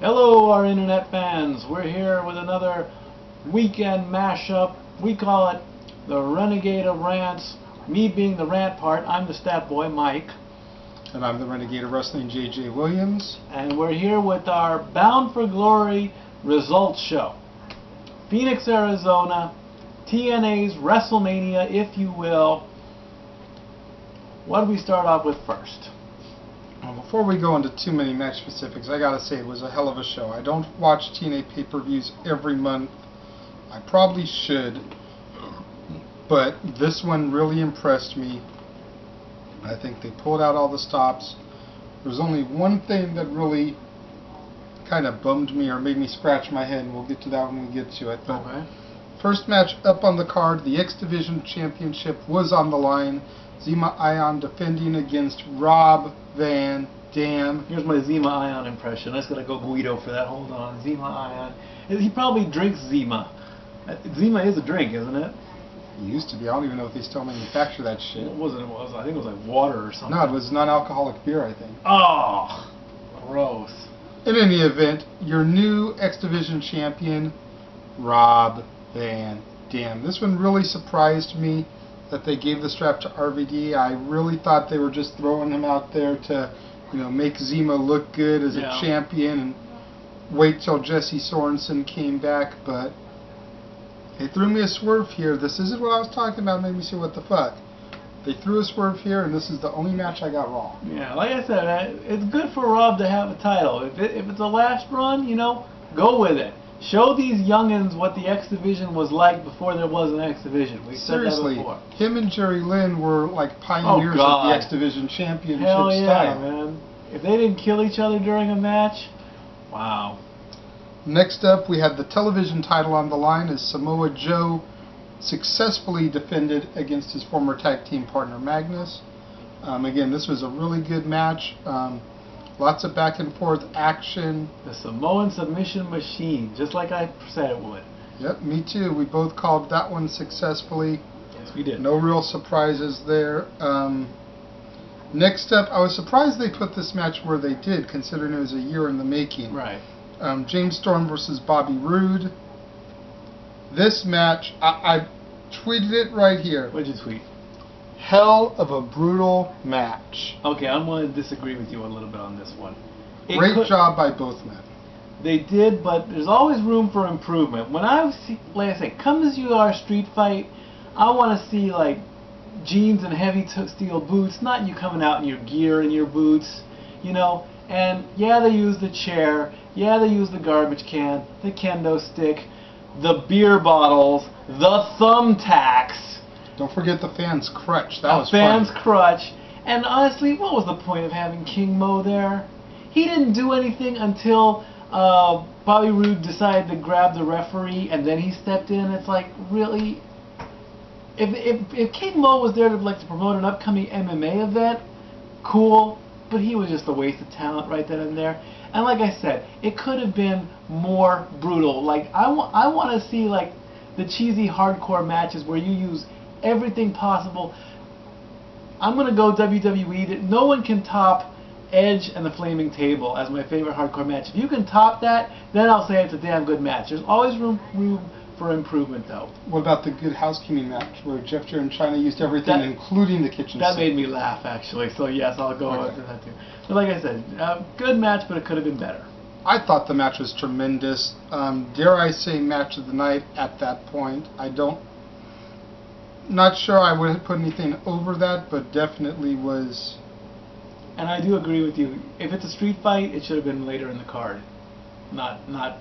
Hello, our internet fans. We're here with another weekend mashup. We call it the Renegade of Rants. Me being the rant part, I'm the stat boy, Mike. And I'm the Renegade of Wrestling, J.J. Williams. And we're here with our Bound for Glory results show. Phoenix, Arizona, TNA's WrestleMania, if you will. What do we start off with first? Well, before we go into too many match specifics, I gotta say it was a hell of a show. I don't watch TNA pay-per-views every month. I probably should, but this one really impressed me. I think they pulled out all the stops. There's only one thing that really kind of bummed me or made me scratch my head, and we'll get to that when we get to it. But okay. First match up on the card, the X Division Championship was on the line. Zema Ion defending against Rob Van Dam. Here's my Zema Ion impression. I just gotta go Guido for that. Hold on. Zema Ion. He probably drinks Zema. Zema is a drink, isn't it? It used to be. I don't even know if they still manufacture that shit. What was it? I think it was like water or something. No, it was non-alcoholic beer, I think. Oh, gross. In any event, your new X Division champion, Rob Van Dam. This one really surprised me that they gave the strap to RVD. I really thought they were just throwing him out there to, make Zema look good as a champion and wait till Jesse Sorensen came back, but they threw me a swerve here. This isn't what I was talking about. Made me say, what the fuck? They threw a swerve here, and this is the only match I got wrong. Yeah, like I said, it's good for Rob to have a title. If it's a last run, go with it. Show these youngins what the X Division was like before there was an X Division. We Seriously, said that before. Him and Jerry Lynn were like pioneers of the X Division Championship Hell yeah, style. Man. If they didn't kill each other during a match, wow. Next up, we had the television title on the line as Samoa Joe successfully defended against his former tag team partner Magnus. Again, this was a really good match. Lots of back and forth action. The Samoan submission machine, just like I said it would. Yep, me too. We both called that one successfully. Yes, we did. No real surprises there. Next up, I was surprised they put this match where they did, considering it was a year in the making. Right. James Storm versus Bobby Roode. This match, I tweeted it right here. What'd you tweet? Hell of a brutal match. Okay, I'm going to disagree with you a little bit on this one. Great job by both men. They did, but there's always room for improvement. When I see, like I say, come as you are street fight, I want to see like jeans and heavy steel boots, not you coming out in your gear and your boots, And yeah, they use the chair. Yeah, they use the garbage can, the kendo stick, the beer bottles, the thumbtacks. Don't forget the fan's crutch. That was fan's funny. crutch. And honestly, what was the point of having King Mo there? He didn't do anything until Bobby Roode decided to grab the referee, and then he stepped in. It's like, really? If King Mo was there to promote an upcoming MMA event, cool. But he was just a waste of talent right then and there. And like I said, it could have been more brutal. Like I want to see like the cheesy hardcore matches where you use everything possible. I'm gonna go WWE. No one can top Edge and the Flaming Table as my favorite hardcore match. If you can top that, then I'll say it's a damn good match. There's always room for improvement, though. What about the Good Housekeeping match where Jeff Jarrett and China used everything, including the kitchen That sink? made me laugh, actually. So yes, I'll go with that too. But like I said, good match, but it could have been better. I thought the match was tremendous. Dare I say, match of the night at that point. Not sure I would have put anything over that, but definitely was. And I do agree with you. If it's a street fight, it should have been later in the card, not the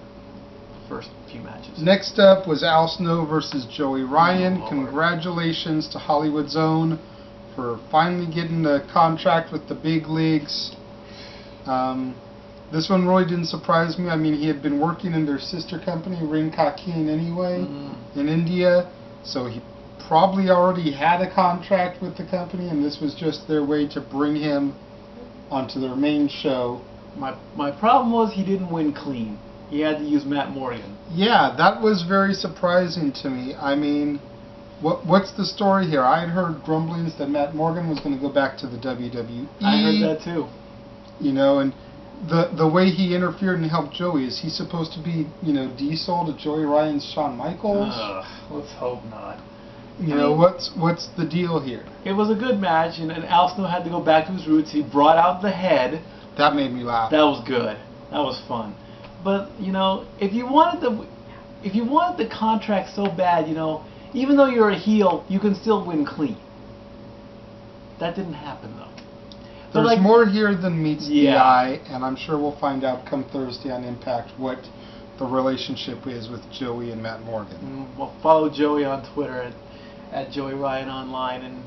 first few matches. Next up was Al Snow versus Joey Ryan. Oh, Congratulations to Hollywood's own for finally getting a contract with the big leagues. This one really didn't surprise me. I mean, he had been working in their sister company, Ring Kakin, anyway, in India, so he probably already had a contract with the company, and this was just their way to bring him onto their main show. My problem was he didn't win clean. He had to use Matt Morgan. Yeah, that was very surprising to me. I mean, what's the story here? I had heard grumblings that Matt Morgan was going to go back to the WWE. I heard that too. And the way he interfered and helped Joey, is he supposed to be, Diesel to Joey Ryan's Shawn Michaels? Let's hope not. What's the deal here? It was a good match, and Al Snow had to go back to his roots. He brought out the head. That made me laugh. That was good. That was fun. But if you wanted the contract so bad, even though you're a heel, you can still win clean. That didn't happen though. There's more here than meets the eye, and I'm sure we'll find out come Thursday on Impact what the relationship is with Joey and Matt Morgan. We'll follow Joey on Twitter at Joey Ryan Online and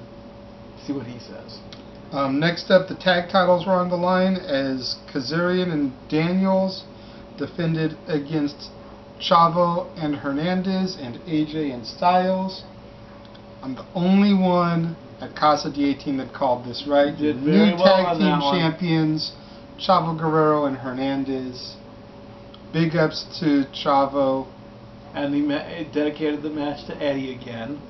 see what he says. Next up, the tag titles were on the line as Kazarian and Daniels defended against Chavo and Hernandez and AJ and Styles. I'm the only one at Casa de 18 that called this right. Did very New well tag on team that one. champions, Chavo Guerrero and Hernandez. Big ups to Chavo. And he dedicated the match to Eddie again,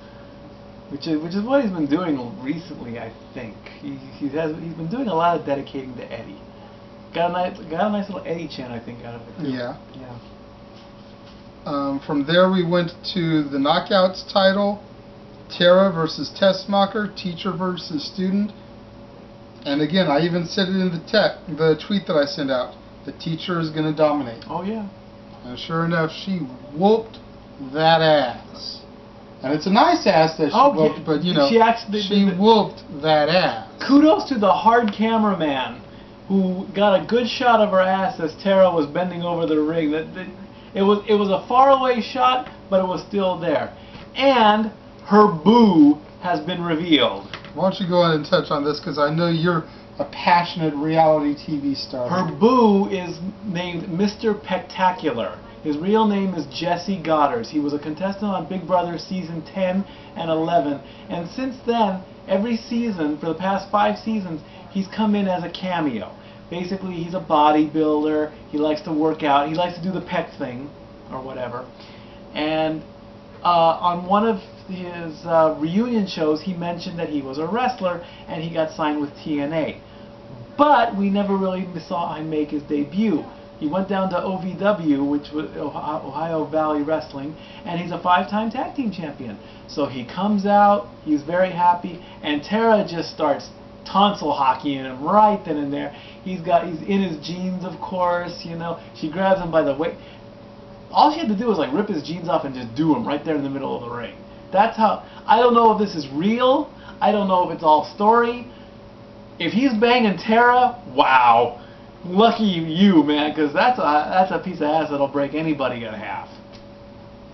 which is what he's been doing recently. I think he's been doing a lot of dedicating to Eddie. Got a nice little Eddie chant, I think, out of it. Yeah. Yeah. From there we went to the Knockouts title. Tara versus Tessmacher, teacher versus student. And again, I even said it in the tweet that I sent out. The teacher is going to dominate. Oh, yeah. And sure enough, she whooped that ass. And it's a nice ass that she whooped, but she whooped that ass. Kudos to the hard cameraman who got a good shot of her ass as Tara was bending over the ring. It was a faraway shot, but it was still there. And her boo has been revealed. Why don't you go ahead and touch on this, because I know you're a passionate reality TV star. Her boo is named Mr. Pectacular. His real name is Jesse Goddard. He was a contestant on Big Brother season 10 and 11. And since then, every season, for the past 5 seasons, he's come in as a cameo. Basically, he's a bodybuilder. He likes to work out. He likes to do the pec thing, or whatever. And on one of his reunion shows, he mentioned that he was a wrestler and he got signed with TNA. But we never really saw him make his debut. He went down to OVW, which was Ohio Valley Wrestling, and he's a 5-time tag team champion. So he comes out, he's very happy, and Tara just starts tonsil hockeying him right then and there. He's in his jeans, of course, She grabs him by the waist. All she had to do was rip his jeans off and just do him right there in the middle of the ring. That's how. I don't know if this is real. I don't know if it's all story. If he's banging Tara, wow, lucky you, man, because that's a piece of ass that'll break anybody in half.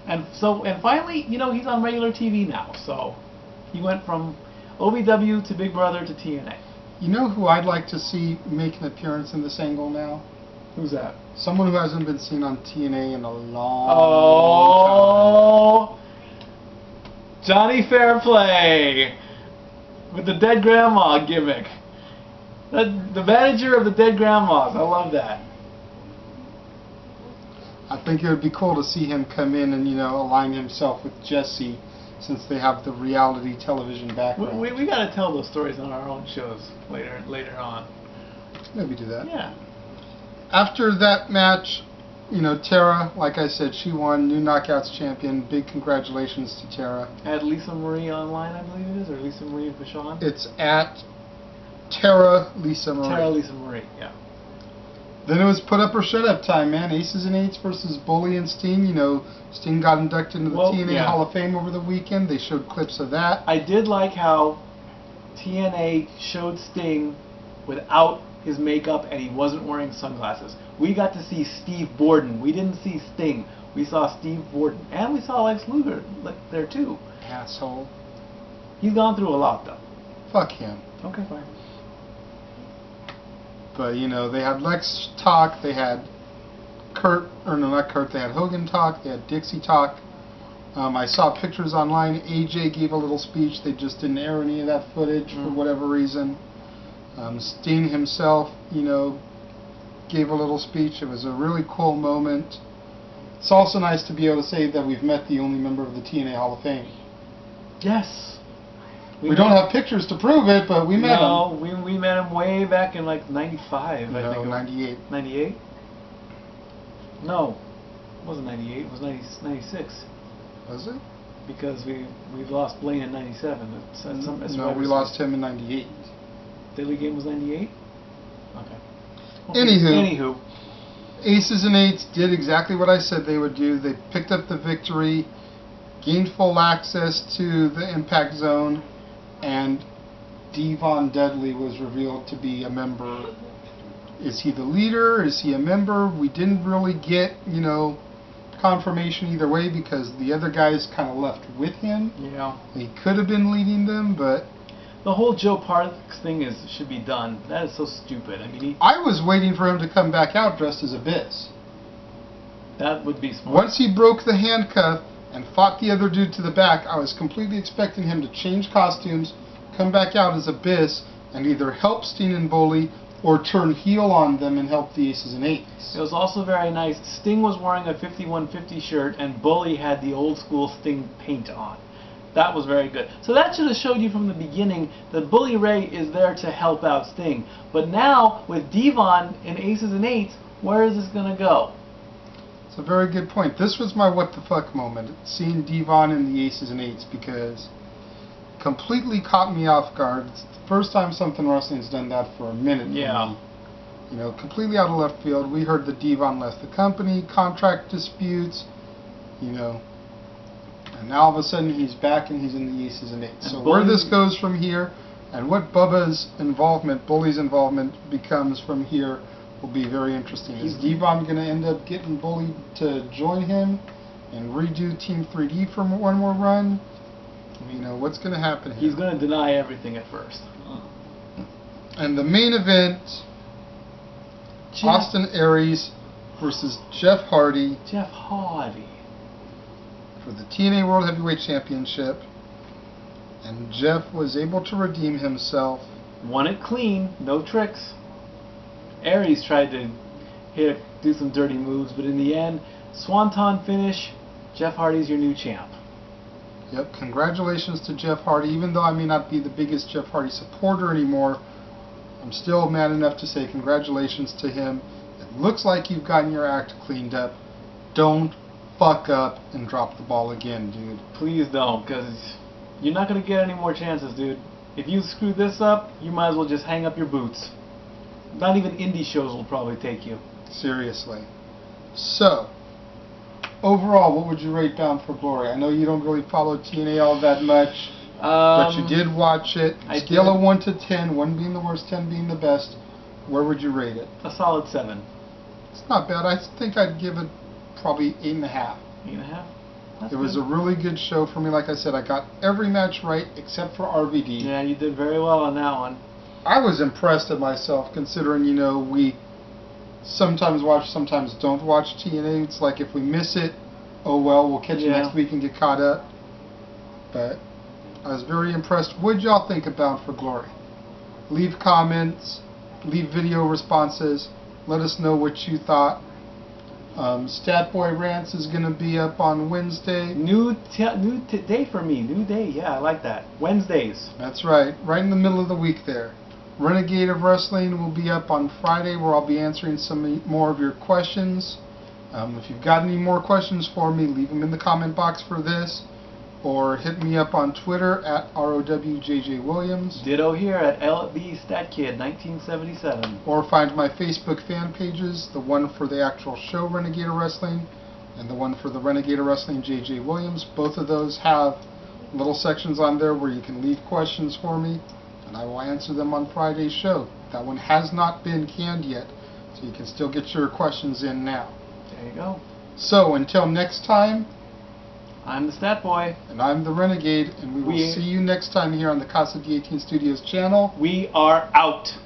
And finally, he's on regular TV now. So he went from OVW to Big Brother to TNA. You know who I'd like to see make an appearance in this angle now? Who's that? Someone who hasn't been seen on TNA in a long time. Johnny Fairplay with the dead grandma gimmick. The manager of the dead grandmas. I love that. I think it would be cool to see him come in and align himself with Jesse, since they have the reality television background. We got to tell those stories on our own shows later on. Maybe do that. Yeah. After that match, Tara, like I said, she won, new Knockouts champion. Big congratulations to Tara. At Lisa Marie Online, I believe it is, or Lisa Marie Vachon? It's at Tara Lisa Marie. Tara Lisa Marie, yeah. Then it was put up or shut up time, man. Aces and Eights versus Bully and Sting. Sting got inducted into the TNA Hall of Fame over the weekend. They showed clips of that. I did like how TNA showed Sting without his makeup and he wasn't wearing sunglasses. We got to see Steve Borden. We didn't see Sting. We saw Steve Borden. And we saw Lex Luger there too. Asshole. He's gone through a lot though. Fuck him. Okay, fine. But, they had Lex talk, they had they had Hogan talk, they had Dixie talk. I saw pictures online. AJ gave a little speech. They just didn't air any of that footage for whatever reason. Sting himself, gave a little speech. It was a really cool moment. It's also nice to be able to say that we've met the only member of the TNA Hall of Fame. Yes. We don't have pictures to prove it, but we met him. No, we met him way back in like 95, I think. No, 98. 98? No, it wasn't 98, it was 96. Was it? Because we lost Blaine in 97. No, we lost him in 98. Daily Game was 98? Okay. Anywho, Aces and Eights did exactly what I said they would do. They picked up the victory, gained full access to the Impact Zone, and Devon Dudley was revealed to be a member. Is he the leader? Is he a member? We didn't really get, confirmation either way because the other guys kind of left with him. Yeah. He could have been leading them, but... The whole Joe Parks thing should be done. That is so stupid. I mean, I was waiting for him to come back out dressed as Abyss. That would be smart. Once he broke the handcuff and fought the other dude to the back, I was completely expecting him to change costumes, come back out as Abyss, and either help Steen and Bully or turn heel on them and help the Aces and Eights. It was also very nice. Sting was wearing a 5150 shirt, and Bully had the old school Sting paint on. That was very good. So that should have showed you from the beginning that Bully Ray is there to help out Sting. But now, with Devon and Aces and Eights, where is this going to go? It's a very good point. This was my what the fuck moment, seeing Devon and the Aces and Eights, because it completely caught me off guard. It's the first time something wrestling's done that for a minute. Yeah. For me. Completely out of left field. We heard that Devon left the company, contract disputes, and now all of a sudden he's back and he's in the Aces and Eights. So where this goes from here and what Bubba's involvement, Bully's involvement becomes from here will be very interesting. Is Devon going to end up getting Bully to join him and redo Team 3D for one more run? What's going to happen here? He's going to deny everything at first. And the main event, Austin Aries versus Jeff Hardy. Jeff Hardy. For the TNA World Heavyweight Championship, and Jeff was able to redeem himself. Won it clean, no tricks. Aries tried to do some dirty moves, but in the end, swanton finish, Jeff Hardy's your new champ. Yep, congratulations to Jeff Hardy. Even though I may not be the biggest Jeff Hardy supporter anymore, I'm still man enough to say congratulations to him. It looks like you've gotten your act cleaned up. Don't fuck up and drop the ball again, dude. Please don't, because you're not going to get any more chances, dude. If you screw this up, you might as well just hang up your boots. Not even indie shows will probably take you. Seriously. So, overall, what would you rate Bound for Glory? I know you don't really follow TNA all that much, but you did watch it. Scale of 1 to 10, 1 being the worst, 10 being the best. Where would you rate it? A solid 7. It's not bad. I think I'd give it probably 8.5. 8.5? It was a really good show for me. Like I said, I got every match right except for RVD. Yeah, you did very well on that one. I was impressed at myself considering, we sometimes watch, sometimes don't watch TNA. It's like if we miss it, oh well, we'll catch you next week and get caught up. But I was very impressed. What did y'all think of Bound for Glory? Leave comments, leave video responses, let us know what you thought. Statboy Rants is going to be up on Wednesday. New day for me. New day. Yeah, I like that. Wednesdays. That's right. Right in the middle of the week there. Renegade of Wrestling will be up on Friday, where I'll be answering some more of your questions. If you've got any more questions for me, leave them in the comment box for this, or hit me up on Twitter at ROWJJWilliams. Ditto here at LBStatKid1977. Or find my Facebook fan pages, the one for the actual show Renegade of Wrestling and the one for the Renegade of Wrestling JJ Williams. Both of those have little sections on there where you can leave questions for me, and I will answer them on Friday's show. That one has not been canned yet, so you can still get your questions in now. There you go. So until next time, I'm the Stat Boy. And I'm the Renegade, and we will see you next time here on the Casa D18 Studios channel. We are out.